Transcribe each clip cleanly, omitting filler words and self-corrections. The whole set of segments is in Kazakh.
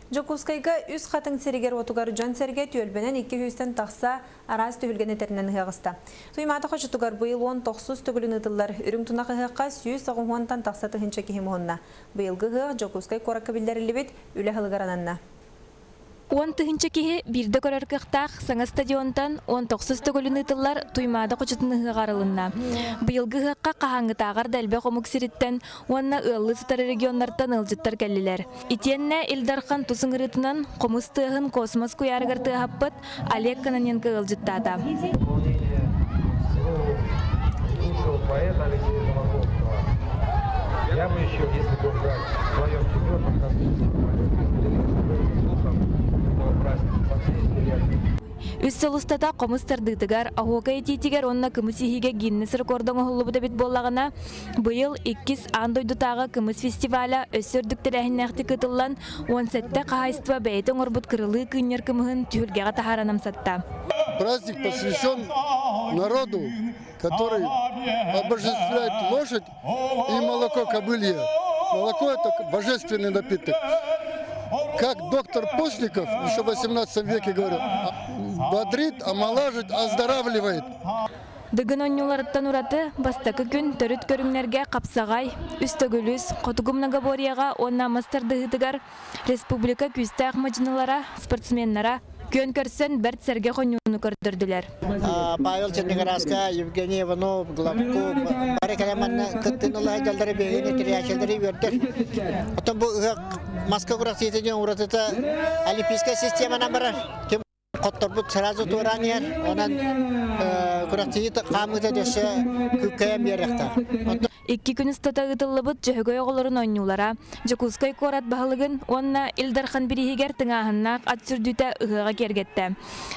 Жокускайга үз қатын серегер отугар жан серге түйелбенен 200-тен тақса араз түйілген етерінен ғығыста. Туйматы қошы тугар бұйыл 10-9 түгілін ұтылар үрім тұнақ ғыққа сүйіз сағуғуантан тақса тұхынша кехем оңына. Бұйылғы ғық Жокускай қорақы білдерілі бет үлі ғылғарананна. 10 тыһынча киһи бирде көрөркөхтаах саңа стадионтан 19 төгөлүн ытыллар туймаада кочутуны гарылынна. Быйылгы хакка кахаңгытаагар дәлбе комук сириттен уанна ыллы сытары регионнардан ылжыттар келлилер. Итенне Илдархан тусыңырытынан комус тыахын космос куярыгар тыахаппыт Олег Каноненко ылжыттаата. Я бы еще, если бы брать в своем четвертом Үссолустата комустардытыгар ахука этитигер онна кымысихиге гиннесер кордоңо холлубута бит боллагына быйыл 2 андойдутага кымыс фестиваля өссөрдүктөрәһиннәхти кытыллан 17 кахайства бәйтен орбут кырылы кыннер кымыһын түһүлгәгә тахаранам сатта. Праздник посвящен народу, который обожествляет лошадь и молоко кобылье. Молоко – это божественный напиток. Как доктор Постников еще в 18 веке говорил, бодрит, омолаживает, оздоравливает. Дыгынонюларыттан ураты бастакы күн төрүт көрүңнерге капсагай, үстөгүлүс, котугумнага борияга онна мастардыгытыгар республика күстәк мажыналара, спортсменнара көн көрсен бәрт сәрге қонуыны көрдірділер. Павел Чернигораска, Евгений Иванов, Главко, Барри Каляманна, Каттынулай, Далдары Бегини, Триячелдары вердер. Потом Москва Кураситин уратыта олимпийская система набора. Котторбут сразу туранер, онан Курасит камыта деше күккәм беректа. 2 күн стата ытыллыбыт жөһөгөй оголорун ойнулара, Жокускай корат баһалыгын онна Илдархан бирихигер тыңаһыннаак ат сүрдүтә ыһыга кергетте.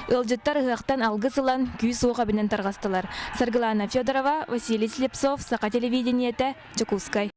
Ылжыттар ыһактан алгы сылан күй суга бинен таргастылар. Саргылана Федорова, Василий Слепцов, Сака телевидениете, Жокускай.